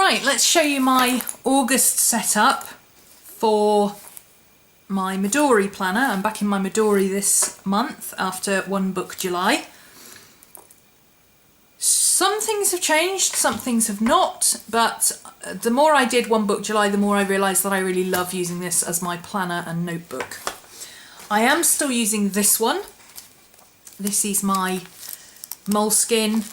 Right, let's show you my August setup for my Midori planner. I'm back in my Midori this month after one book July. Some things have changed, some things have not, but the more I did one book July, the more I realised that I really love using this as my planner and notebook. I am still using this one. This is my moleskin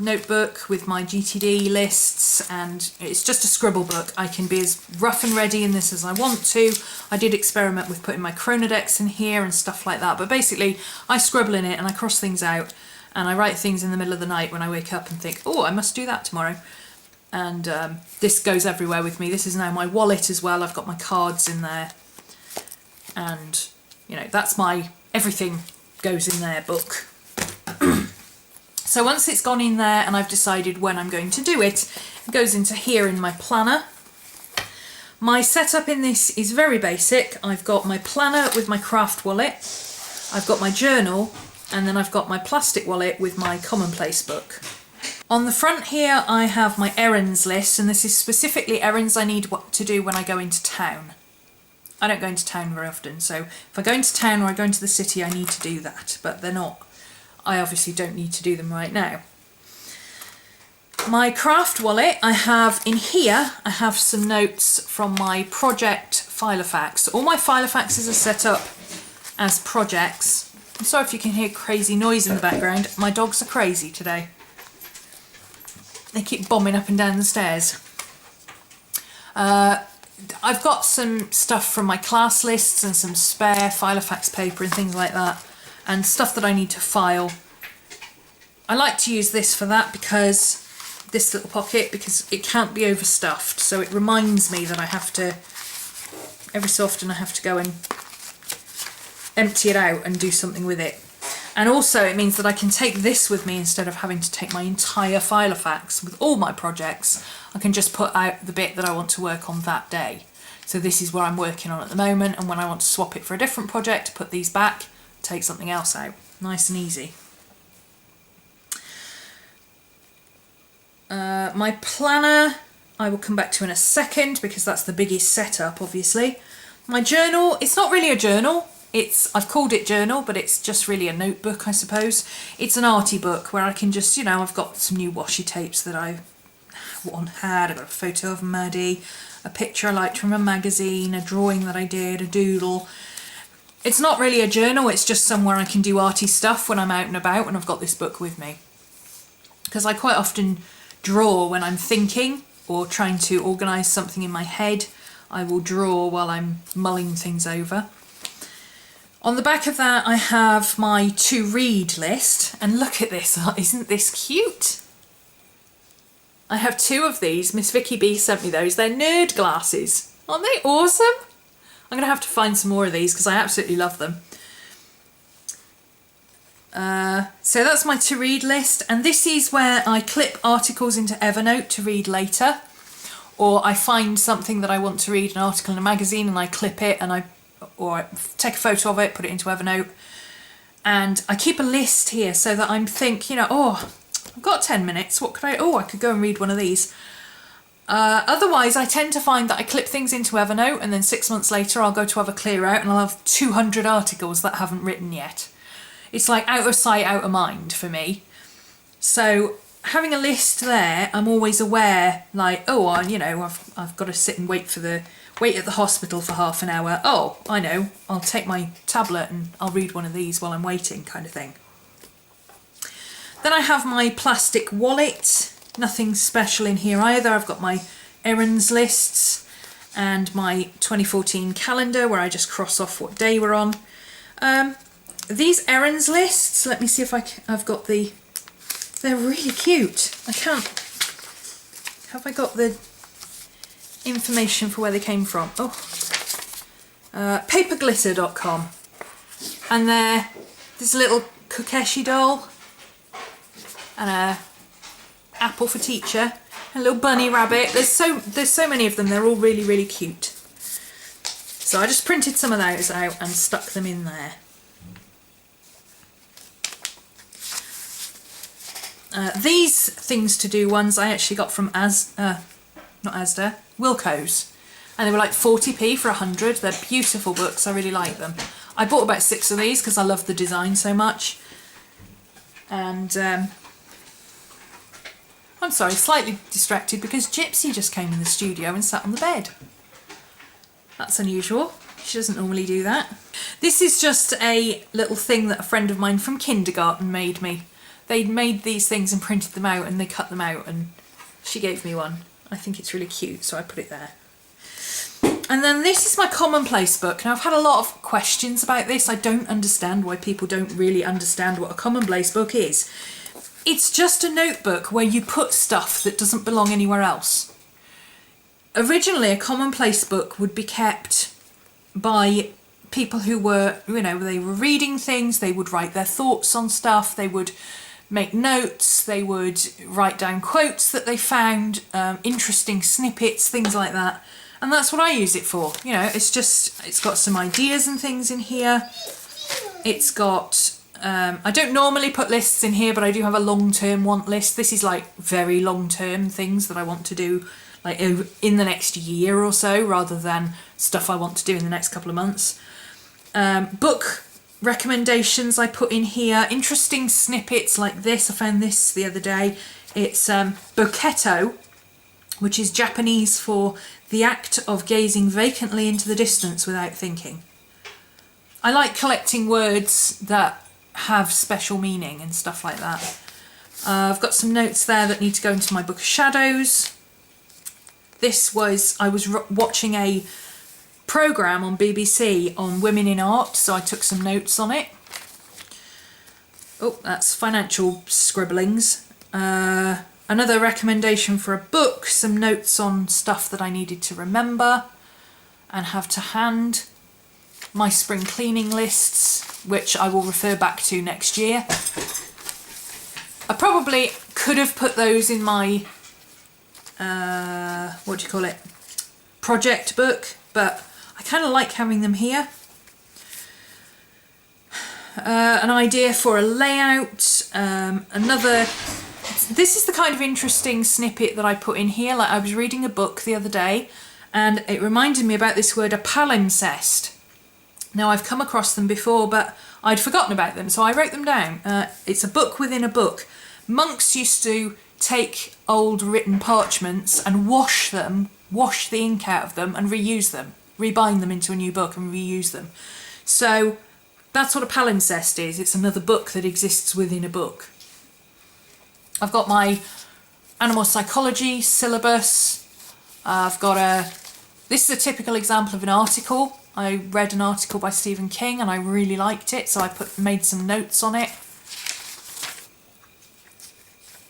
notebook with my GTD lists, and it's just a scribble book. I can be as rough and ready in this as I want to. I did experiment with putting my chronodex in here and stuff like that, but basically I scribble in it and I cross things out and I write things in the middle of the night when I wake up and think, oh, I must do that tomorrow. And this goes everywhere with me. This is now my wallet as well. I've got my cards in there, and you know, that's my everything goes in there book. So once it's gone in there and I've decided when I'm going to do it, it goes into here in my planner. My setup in this is very basic. I've got my planner with my craft wallet, I've got my journal, and then I've got my plastic wallet with my commonplace book. On the front here I have my errands list, and this is specifically errands I need to do when I go into town. I don't go into town very often, so if I go into town or I go into the city I need to do that, but they're not. I obviously don't need to do them right now. My craft wallet, I have in here, I have some notes from my project Filofax. All my Filofaxes are set up as projects. I'm sorry if you can hear crazy noise in the background. My dogs are crazy today. They keep bombing up and down the stairs. I've got some stuff from my class lists and some spare Filofax paper and things like that, and stuff that I need to file. I like to use this for that, because this little pocket, because it can't be overstuffed, so it reminds me that I have to, every so often I have to go and empty it out and do something with it. And also it means that I can take this with me instead of having to take my entire Filofax with all my projects. I can just put out the bit that I want to work on that day. So this is what I'm working on at the moment, and when I want to swap it for a different project, put these back, take something else out. Nice and easy. My planner I will come back to in a second, because that's the biggest setup, obviously. My journal, it's not really a journal. I've called it journal, but it's just really a notebook, I suppose. It's an arty book where I can just, you know, I've got some new washi tapes that I had. I've got a photo of Maddie, a picture I liked from a magazine, a drawing that I did, a doodle. It's not really a journal, it's just somewhere I can do arty stuff when I'm out and about, and I've got this book with me. Because I quite often draw when I'm thinking or trying to organise something in my head. I will draw while I'm mulling things over. On the back of that I have my to read list, and look at this, isn't this cute? I have two of these. Miss Vicky B sent me those. They're nerd glasses. Aren't they awesome? I'm going to have to find some more of these because I absolutely love them. So that's my to read list, and this is where I clip articles into Evernote to read later, or I find something that I want to read, an article in a magazine, and I clip it, and I take a photo of it, put it into Evernote, and I keep a list here so that I'm thinking, you know, oh, I've got 10 minutes, what could I could go and read one of these. Otherwise I tend to find that I clip things into Evernote, and then 6 months later I'll go to have a clear out and I'll have 200 articles that I haven't written yet. It's like out of sight, out of mind for me. So having a list there, I'm always aware, like, oh, you know, I've got to sit and wait at the hospital for half an hour. Oh, I know, I'll take my tablet and I'll read one of these while I'm waiting, kind of thing. Then I have my plastic wallet. Nothing special in here either. I've got my errands lists and my 2014 calendar where I just cross off what day we're on. These errands lists, let me see if I've got they're really cute. Have I got the information for where they came from? Oh, paperglitter.com, and there's a little Kokeshi doll and a apple for teacher, a little bunny rabbit. There's so many of them. They're all really, really cute. So I just printed some of those out and stuck them in there. These things to do ones I actually got from not Asda, Wilko's. And they were like 40p for 100. They're beautiful books, I really like them. I bought about 6 of these because I love the design so much. And I'm sorry, slightly distracted because Gypsy just came in the studio and sat on the bed. That's unusual. She doesn't normally do that. This is just a little thing that a friend of mine from kindergarten made me. They'd made these things and printed them out and they cut them out and she gave me one. I think it's really cute, so I put it there. And then this is my commonplace book. Now I've had a lot of questions about this. I don't understand why people don't really understand what a commonplace book is. It's just a notebook where you put stuff that doesn't belong anywhere else. Originally, a commonplace book would be kept by people who were, you know, they were reading things, they would write their thoughts on stuff, they would make notes, they would write down quotes that they found, interesting snippets, things like that. And that's what I use it for. You know, it's got some ideas and things in here. It's got, I don't normally put lists in here, but I do have a long-term want list. This is like very long-term things that I want to do like in the next year or so, rather than stuff I want to do in the next couple of months. Book recommendations I put in here. Interesting snippets like this. I found this the other day. It's Boketo, which is Japanese for the act of gazing vacantly into the distance without thinking. I like collecting words that have special meaning and stuff like that. I've got some notes there that need to go into my book of shadows. I was watching a programme on BBC on women in art, so I took some notes on it. Oh, that's financial scribblings. Another recommendation for a book, some notes on stuff that I needed to remember and have to hand. My spring cleaning lists, which I will refer back to next year. I probably could have put those in my, project book, but I kind of like having them here. An idea for a layout, this is the kind of interesting snippet that I put in here. Like I was reading a book the other day and it reminded me about this word, a palimpsest. Now I've come across them before, but I'd forgotten about them, so I wrote them down. It's a book within a book. Monks used to take old written parchments and wash the ink out of them and reuse them, rebind them into a new book and reuse them. So that's what a palimpsest is. It's another book that exists within a book. I've got my animal psychology syllabus. This is a typical example of an article. I read an article by Stephen King and I really liked it, so I made some notes on it.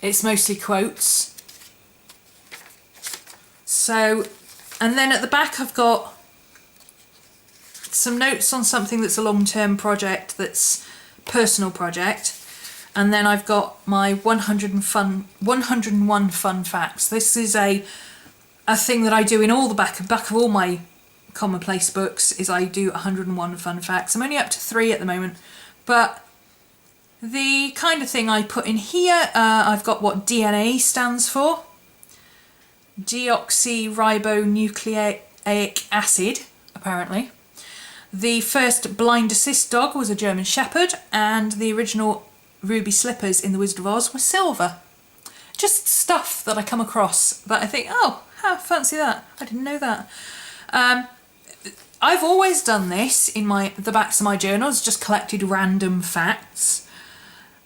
It's mostly quotes. So, and then at the back I've got some notes on something that's a long-term project, that's personal project. And then I've got my 101 fun facts. This is a thing that I do in all the back of all my commonplace books, is I do 101 fun facts. I'm only up to 3 at the moment, but the kind of thing I put in here, I've got what DNA stands for. Deoxyribonucleic acid, apparently. The first blind assist dog was a German Shepherd, and the original ruby slippers in The Wizard of Oz were silver. Just stuff that I come across that I think, oh, how fancy that. I didn't know that. I've always done this in the backs of my journals, just collected random facts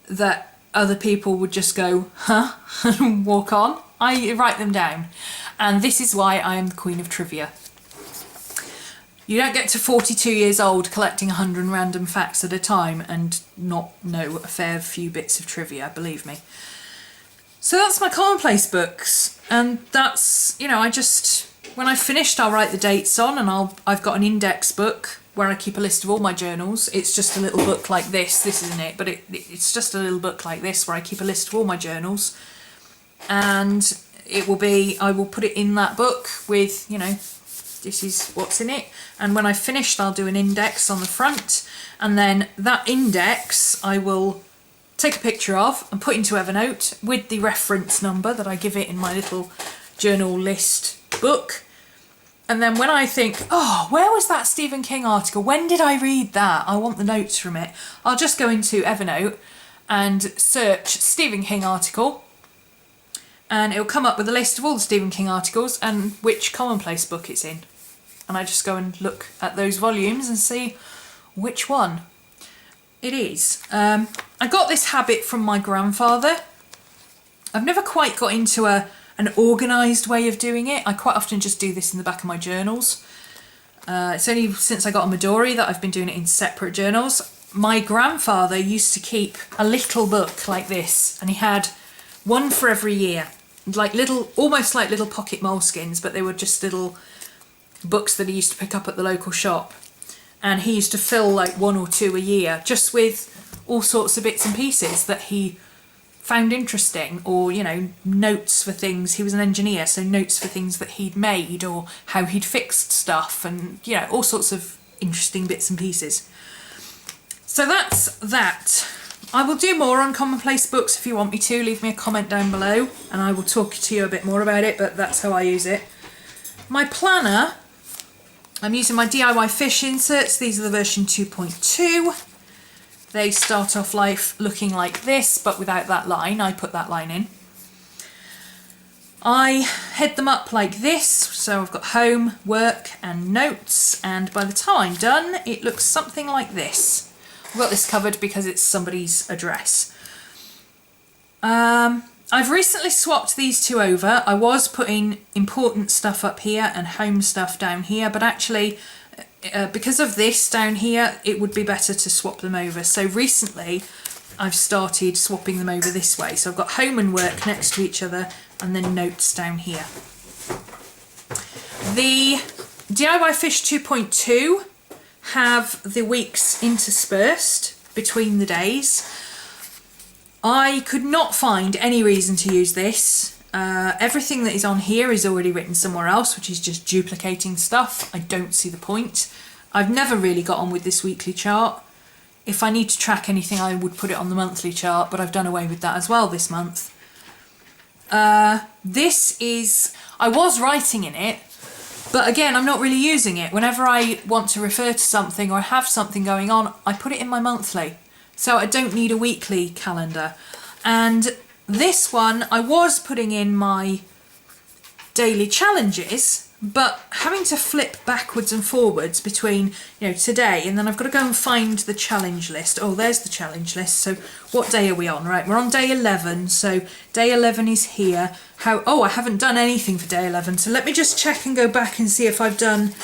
that other people would just go, huh, and walk on. I write them down. And this is why I am the queen of trivia. You don't get to 42 years old collecting 100 random facts at a time and not know a fair few bits of trivia, believe me. So that's my commonplace books. And that's, you know, when I've finished, I'll write the dates on, and I've got an index book where I keep a list of all my journals. It's just a little book like this. This isn't it, but it's just a little book like this where I keep a list of all my journals. And I will put it in that book with, you know, this is what's in it. And when I've finished, I'll do an index on the front. And then that index I will take a picture of and put into Evernote with the reference number that I give it in my little journal list book. And then when I think, oh, where was that Stephen King article? When did I read that? I want the notes from it. I'll just go into Evernote and search Stephen King article. And it'll come up with a list of all the Stephen King articles and which commonplace book it's in. And I just go and look at those volumes and see which one it is. I got this habit from my grandfather. I've never quite got into an organised way of doing it. I quite often just do this in the back of my journals. It's only since I got a Midori that I've been doing it in separate journals. My grandfather used to keep a little book like this, and he had one for every year. Like little, almost like little pocket moleskins, but they were just little books that he used to pick up at the local shop. And he used to fill like 1 or 2 a year just with all sorts of bits and pieces that he found interesting, or, you know, notes for things. He was an engineer, so notes for things that he'd made or how he'd fixed stuff, and, you know, all sorts of interesting bits and pieces. So that's that. I will do more on commonplace books if you want me to. Leave me a comment down below and I will talk to you a bit more about it, but that's how I use it. My planner, I'm using my DIYFish inserts. These are the version 2.2. They start off life looking like this, but without that line. I put that line in. I head them up like this, so I've got home, work and notes, and by the time I'm done it looks something like this. I've got this covered because it's somebody's address. I've recently swapped these two over. I was putting important stuff up here and home stuff down here, but actually because of this down here, it would be better to swap them over. So recently I've started swapping them over this way. So I've got home and work next to each other and then notes down here. The DIYFish 2.2 have the weeks interspersed between the days. I could not find any reason to use this. Everything that is on here is already written somewhere else, which is just duplicating stuff. I don't see the point. I've never really got on with this weekly chart. If I need to track anything, I would put it on the monthly chart, but I've done away with that as well this month. This is, I was writing in it, but again, I'm not really using it. Whenever I want to refer to something or have something going on, I put it in my monthly. So I don't need a weekly calendar. And this one, I was putting in my daily challenges, but having to flip backwards and forwards between, you know, today, and then I've got to go and find the challenge list. Oh, there's the challenge list. So what day are we on? Right, we're on day 11. So day 11 is here. Oh, I haven't done anything for day 11. So let me just check and go back and see if I've done,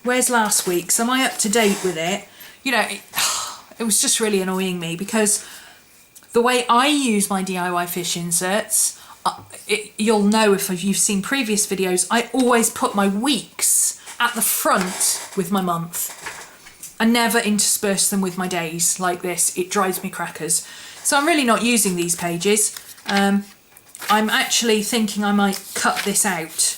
where's last week's? Am I up to date with it? You know, it was just really annoying me because the way I use my DIYFish inserts, you'll know if you've seen previous videos, I always put my weeks at the front with my month. I never intersperse them with my days like this. It drives me crackers. So I'm really not using these pages. I'm actually thinking I might cut this out.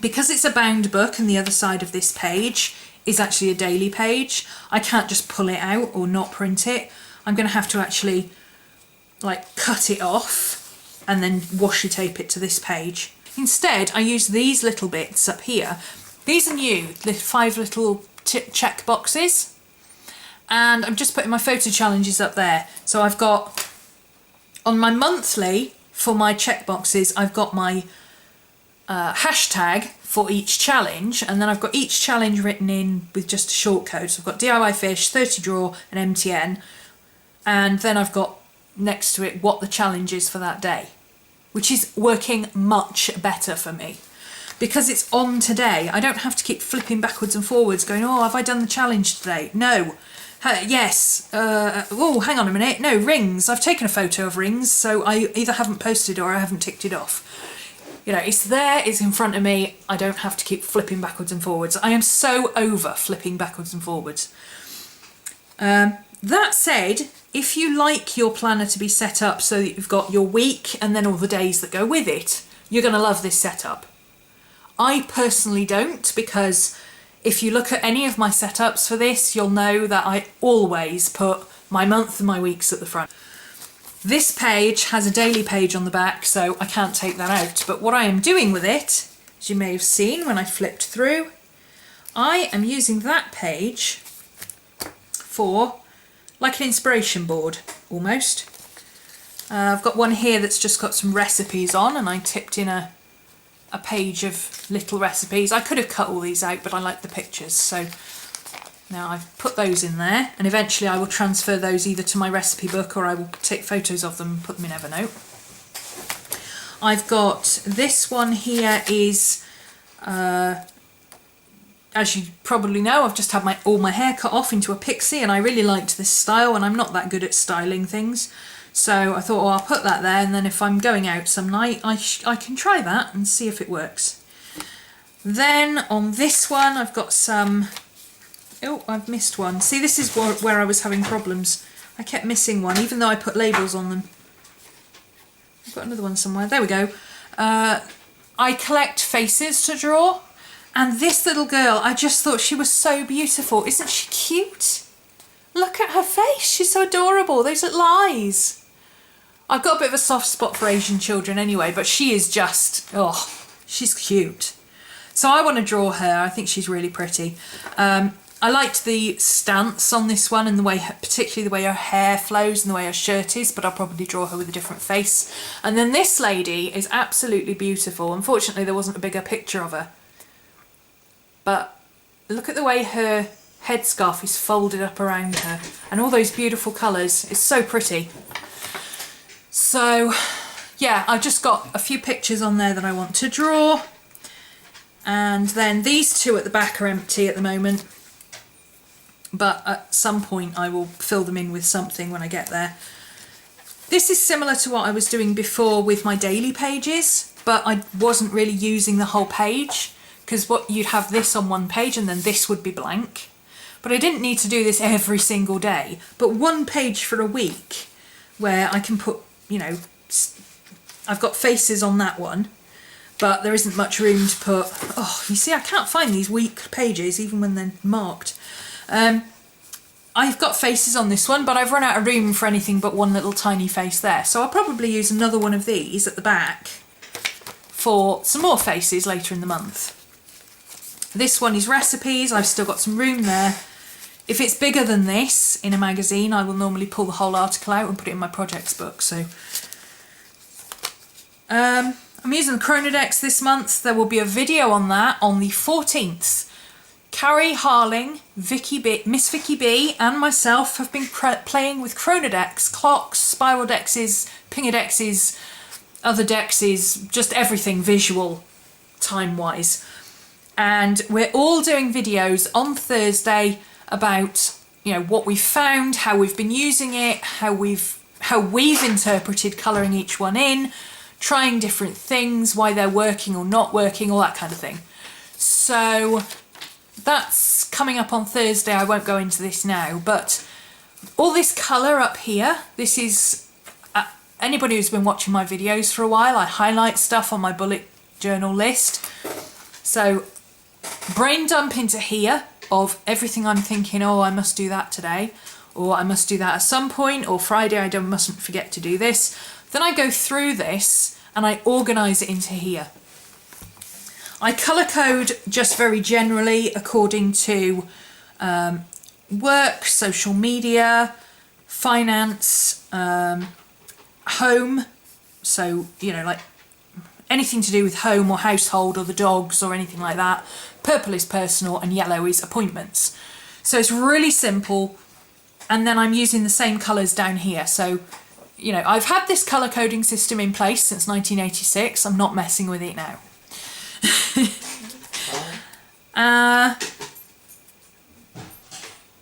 Because it's a bound book and the other side of this page is actually a daily page, I can't just pull it out or not print it. I'm going to have to actually like cut it off and then washi tape it to this page. Instead, I use these little bits up here. These are new, the 5 little check boxes. And I'm just putting my photo challenges up there. So I've got, on my monthly, for my check boxes, I've got my hashtag for each challenge, and then I've got each challenge written in with just a short code. So I've got DIYFish, 30 draw, and MTN. And then I've got next to it what the challenge is for that day, which is working much better for me because it's on today. I don't have to keep flipping backwards and forwards going, oh, have I done the challenge today? No. Yes. Oh, hang on a minute. No, rings. I've taken a photo of rings, so I either haven't posted or I haven't ticked it off. You know, it's there, it's in front of me. I don't have to keep flipping backwards and forwards. I am so over flipping backwards and forwards. That said, if you like your planner to be set up so that you've got your week and then all the days that go with it, you're going to love this setup. I personally don't, because if you look at any of my setups for this, you'll know that I always put my month and my weeks at the front. This page has a daily page on the back, so I can't take that out. But what I am doing with it, as you may have seen when I flipped through, I am using that page for like an inspiration board, almost. I've got one here that's just got some recipes on, and I tipped in a page of little recipes. I could have cut all these out, but I like the pictures, so now I've put those in there, and eventually I will transfer those either to my recipe book, or I will take photos of them and put them in Evernote. I've got this one here is, as you probably know, I've just had all my hair cut off into a pixie, and I really liked this style, and I'm not that good at styling things. So I thought, oh, I'll put that there, and then if I'm going out some night, I can try that and see if it works. Then on this one, I've got some... Oh, I've missed one. See, this is where I was having problems. I kept missing one, even though I put labels on them. I've got another one somewhere. There we go. I collect faces to draw, and this little girl, I just thought she was so beautiful. Isn't she cute? Look at her face. She's so adorable. Those little eyes. I've got a bit of a soft spot for Asian children anyway, but she is just, oh, she's cute. So I want to draw her. I think she's really pretty. I liked the stance on this one, and the way, particularly the way her hair flows and the way her shirt is, but I'll probably draw her with a different face. And then this lady is absolutely beautiful. Unfortunately, there wasn't a bigger picture of her. But look at the way her headscarf is folded up around her, and all those beautiful colours. It's so pretty. So yeah, I've just got a few pictures on there that I want to draw, and then these two at the back are empty at the moment, but at some point I will fill them in with something when I get there. This is similar to what I was doing before with my daily pages, but I wasn't really using the whole page, because you'd have this on one page and then this would be blank. But I didn't need to do this every single day, but one page for a week where I can put, you know, I've got faces on that one, but there isn't much room to put, oh, you see, I can't find these week pages even when they're marked. I've got faces on this one, but I've run out of room for anything but one little tiny face there. So I'll probably use another one of these at the back for some more faces later in the month. This one is recipes. I've still got some room there. If it's bigger than this in a magazine, I will normally pull the whole article out and put it in my projects book. So I'm using the Chronodex this month. There will be a video on that on the 14th. Carrie Harling, Miss Vicky B and myself have been playing with Chronodex, clocks, spiral dexes, pinger dexes, other dexes, just everything visual time-wise. And we're all doing videos on Thursday about, you know, what we've found, how we've been using it, how we've interpreted colouring each one in, trying different things, why they're working or not working, all that kind of thing. So that's coming up on Thursday. I won't go into this now, but all this colour up here, this is, anybody who's been watching my videos for a while, I highlight stuff on my bullet journal list. So brain dump into here of everything I'm thinking, oh, I must do that today, or I must do that at some point, or Friday I mustn't forget to do this. Then I go through this and I organise it into here. I colour code just very generally according to work, social media, finance, home, so, you know, like anything to do with home or household or the dogs or anything like that. Purple is personal and yellow is appointments. So it's really simple, and then I'm using the same colours down here. So, you know, I've had this colour coding system in place since 1986. I'm not messing with it now.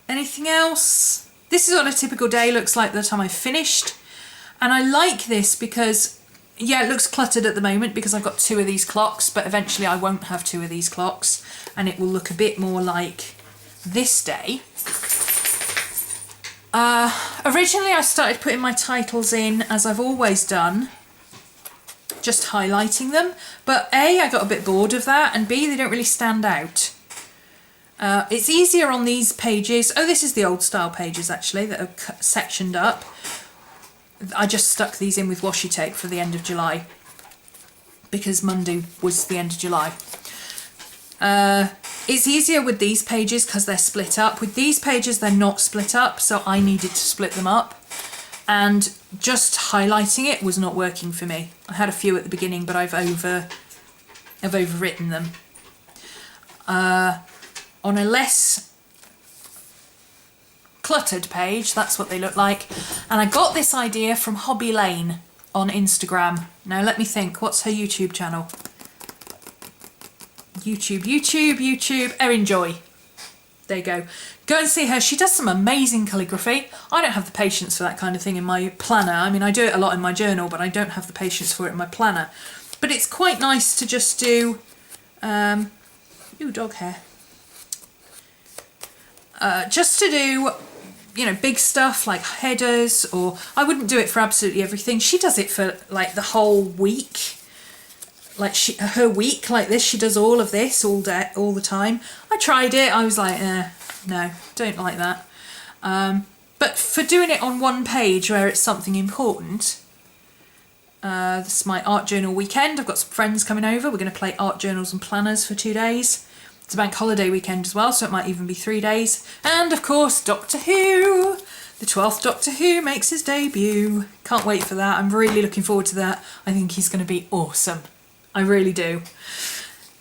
Anything else? This is what a typical day looks like by the time I've finished. And I like this because, yeah, it looks cluttered at the moment because I've got two of these clocks, but eventually I won't have two of these clocks and it will look a bit more like this day. Originally I started putting my titles in as I've always done, just highlighting them, but A, I got a bit bored of that, and B, they don't really stand out. It's easier on these pages. Oh, this is the old style pages actually that are sectioned up. I just stuck these in with washi tape for the end of July because Monday was the end of July. It's easier with these pages because they're split up. With these pages, they're not split up, so I needed to split them up. And just highlighting it was not working for me. I had a few at the beginning, but I've overwritten them. On a less cluttered page, that's what they look like. And I got this idea from Hobby Lane on Instagram. Now let me think, what's her YouTube channel? YouTube, Erin Joy. There you go. Go and see her. She does some amazing calligraphy. I don't have the patience for that kind of thing in my planner. I mean, I do it a lot in my journal, but I don't have the patience for it in my planner. But it's quite nice to just do, ooh, dog hair. Just to do, you know, big stuff like headers, or I wouldn't do it for absolutely everything. She does it for like the whole week. Like her week like this, she does all of this all day, all the time. I tried it, I was like, no, don't like that. But for doing it on one page where it's something important, this is my art journal weekend. I've got some friends coming over. We're going to play art journals and planners for 2 days. It's a bank holiday weekend as well, so it might even be 3 days. And of course, Doctor Who. The 12th Doctor Who makes his debut. Can't wait for that. I'm really looking forward to that. I think he's going to be awesome. I really do.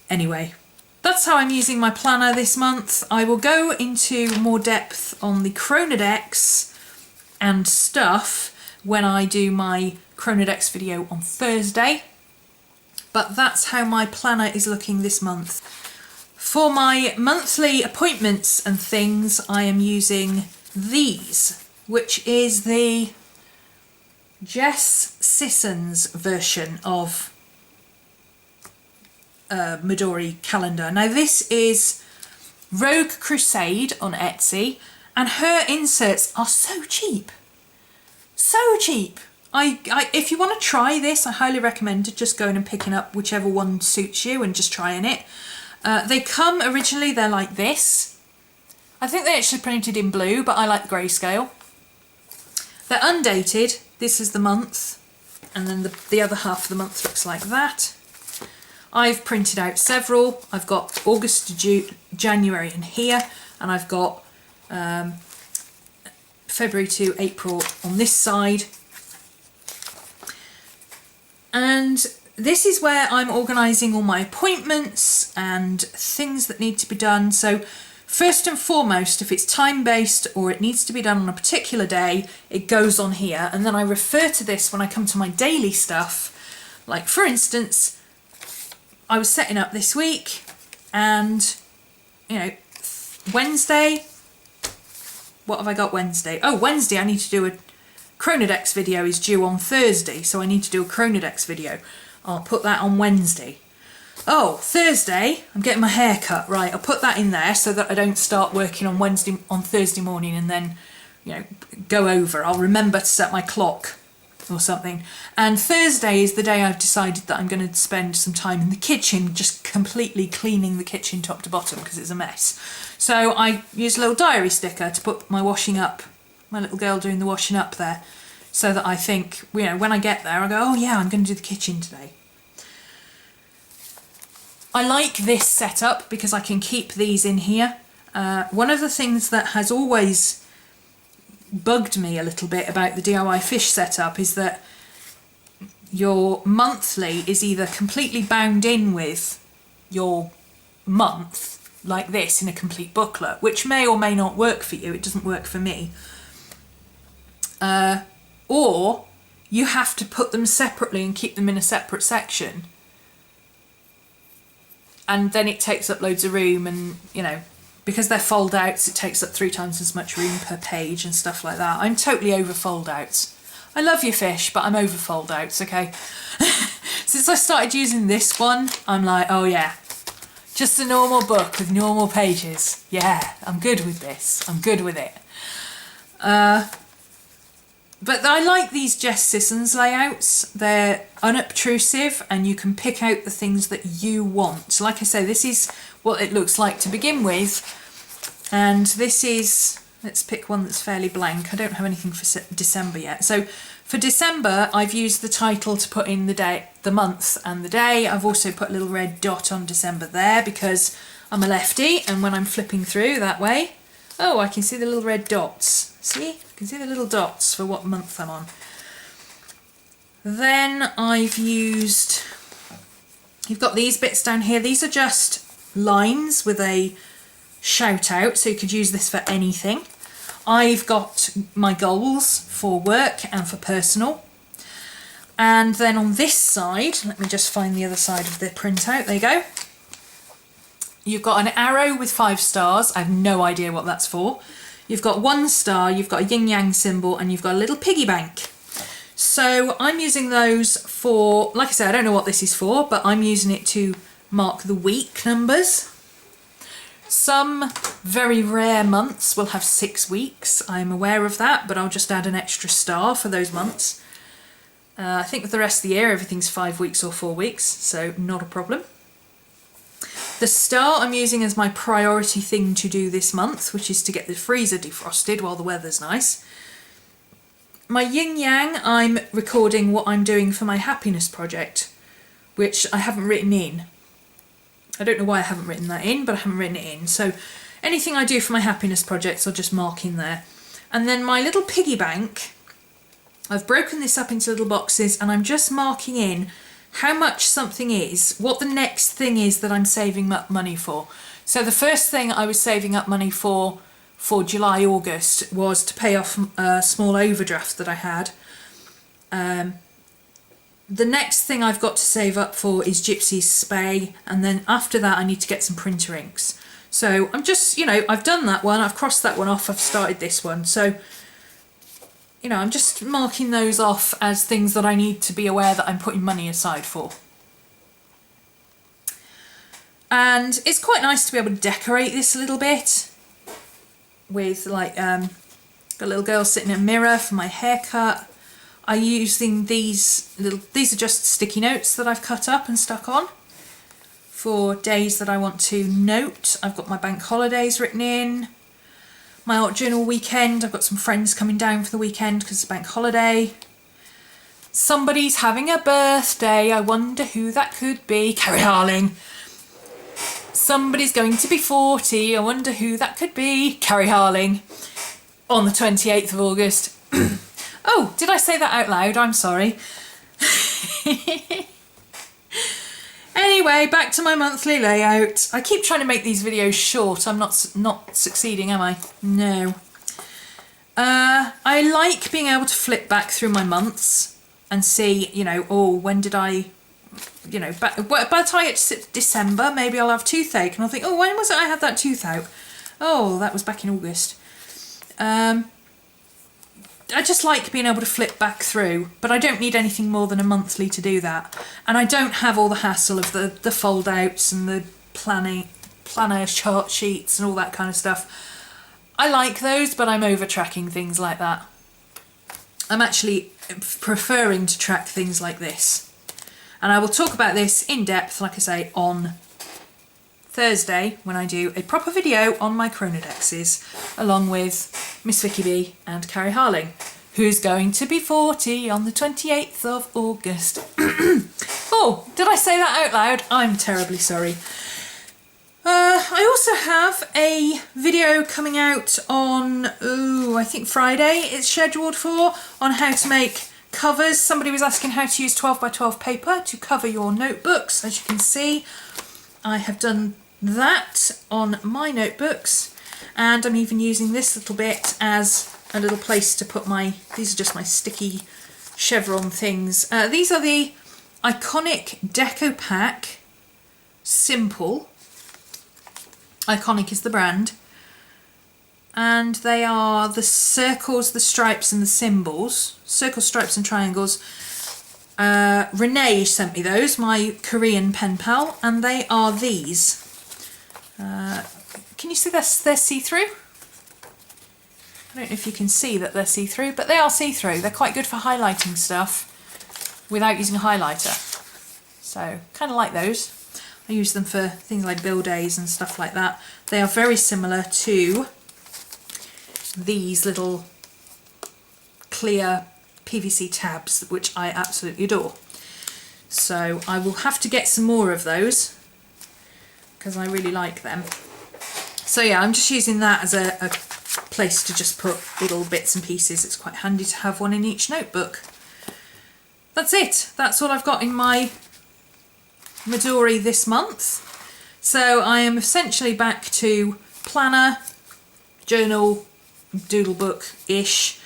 Anyway, that's how I'm using my planner this month. I will go into more depth on the Chronodex and stuff when I do my Chronodex video on Thursday. But that's how my planner is looking this month. For my monthly appointments and things, I am using these, which is the Jess Sisson's version of Midori calendar. Now this is Rogue Crusade on Etsy, and her inserts are so cheap. So cheap. If you want to try this, I highly recommend just going and picking up whichever one suits you and just trying it. They come originally, they're like this. I think they actually printed in blue, but I like the grayscale. They're undated. This is the month, and then the other half of the month looks like that. I've printed out several. I've got August to June, January in here, and I've got February to April on this side. And this is where I'm organising all my appointments and things that need to be done. So first and foremost, if it's time-based or it needs to be done on a particular day, it goes on here. And then I refer to this when I come to my daily stuff. Like for instance, I was setting up this week and, you know, Wednesday, what have I got Wednesday? Oh, Wednesday I need to do a Chronodex video is due on Thursday, so I need to do a Chronodex video. I'll put that on Wednesday. Oh, Thursday, I'm getting my hair cut. Right, I'll put that in there so that I don't start working on Thursday morning and then, you know, go over. I'll remember to set my clock or something. And Thursday is the day I've decided that I'm going to spend some time in the kitchen, just completely cleaning the kitchen top to bottom because it's a mess. So I use a little diary sticker to put my washing up, my little girl doing the washing up there, so that I think, you know, when I get there I go, oh yeah, I'm going to do the kitchen today. I like this setup because I can keep these in here. One of the things that has always bugged me a little bit about the DIYFish setup is that your monthly is either completely bound in with your month, like this in a complete booklet, which may or may not work for you. It doesn't work for me. Or you have to put them separately and keep them in a separate section. And then it takes up loads of room, and, you know, because they're fold outs, it takes up 3 times as much room per page and stuff like that. I'm totally over fold outs. I love your fish, but I'm over fold outs, okay? Since I started using this one, I'm like, oh yeah, just a normal book with normal pages. Yeah, I'm good with this. I'm good with it. But I like these Jess Sisson's layouts. They're unobtrusive and you can pick out the things that you want. So like I say, this is what it looks like to begin with. And this is Let's pick one that's fairly blank. I don't have anything for December yet. So for December, I've used the title to put in the day, the month and the day. I've also put a little red dot on December there because I'm a lefty, and when I'm flipping through that way, oh, I can see the little red dots. See? I can see the little dots for what month I'm on. Then I've used, you've got these bits down here. These are just lines with a shout out, so you could use this for anything. I've got my goals for work and for personal. And then on this side, let me just find the other side of the printout. There you go. You've got an arrow with 5 stars. I have no idea what that's for. You've got 1 star, you've got a yin yang symbol, and you've got a little piggy bank. So I'm using those for, like I said, I don't know what this is for, but I'm using it to mark the week numbers. Some very rare months will have 6 weeks. I'm aware of that, but I'll just add an extra star for those months. I think with the rest of the year, everything's 5 weeks or 4 weeks, so not a problem. The star I'm using as my priority thing to do this month, which is to get the freezer defrosted while the weather's nice. My yin yang, I'm recording what I'm doing for my happiness project, which I haven't written in. I don't know why I haven't written that in, but I haven't written it in. So anything I do for my happiness projects, I'll just mark in there. And then my little piggy bank, I've broken this up into little boxes, and I'm just marking in how much something is, what the next thing is that I'm saving up money for. So the first thing I was saving up money for July, August, was to pay off a small overdraft that I had. The next thing I've got to save up for is Gypsy's Spay, and then after that I need to get some printer inks. So I'm just, you know, I've done that one, I've crossed that one off, I've started this one. So, you know, I'm just marking those off as things that I need to be aware that I'm putting money aside for. And it's quite nice to be able to decorate this a little bit with like got a little girl sitting in a mirror for my haircut. I'm using these are just sticky notes that I've cut up and stuck on for days that I want to note. I've got my bank holidays written in. My art journal weekend, I've got some friends coming down for the weekend because it's a bank holiday. Somebody's having a birthday, I wonder who that could be. Carrie Harling. Somebody's going to be 40, I wonder who that could be. Carrie Harling. On the 28th of August. Oh, did I say that out loud? I'm sorry. Anyway, back to my monthly layout. I keep trying to make these videos short. I'm not succeeding, am I? No. I like being able to flip back through my months and see, you know, oh, when did I, you know, by the time it's December, maybe I'll have toothache and I'll think, oh, when was it I had that tooth out? Oh, that was back in August. I just like being able to flip back through, but I don't need anything more than a monthly to do that. And I don't have all the hassle of the fold outs and the planner chart sheets and all that kind of stuff. I like those, but I'm over tracking things like that. I'm actually preferring to track things like this. And I will talk about this in depth, like I say, on Thursday when I do a proper video on my chronodexes, along with Miss Vicky B and Carrie Harling, who's going to be 40 on the 28th of August. Oh, did I say that out loud? I'm terribly sorry. I also have a video coming out on, I think Friday it's scheduled for, on how to make covers. Somebody was asking how to use 12 by 12 paper to cover your notebooks. As you can see, I have done that on my notebooks, and I'm even using this little bit as a little place to put these are just my sticky chevron things. These are the Iconic Deco Pack Simple. Iconic is the brand, and they are the circles, the stripes and the symbols, circles, stripes and triangles. Renee sent me those, my Korean pen pal, and they are these. Can you see they're see-through? I don't know if you can see that they're see-through, but they are see-through. They're quite good for highlighting stuff without using a highlighter. So, kind of like those. I use them for things like bill days and stuff like that. They are very similar to these little clear PVC tabs, which I absolutely adore. So I will have to get some more of those because I really like them. So yeah, I'm just using that as a place to just put little bits and pieces. It's quite handy to have one in each notebook. That's it. That's all I've got in my Midori this month. So I am essentially back to planner, journal, doodle book-ish,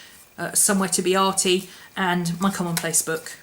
somewhere to be arty, and my commonplace book.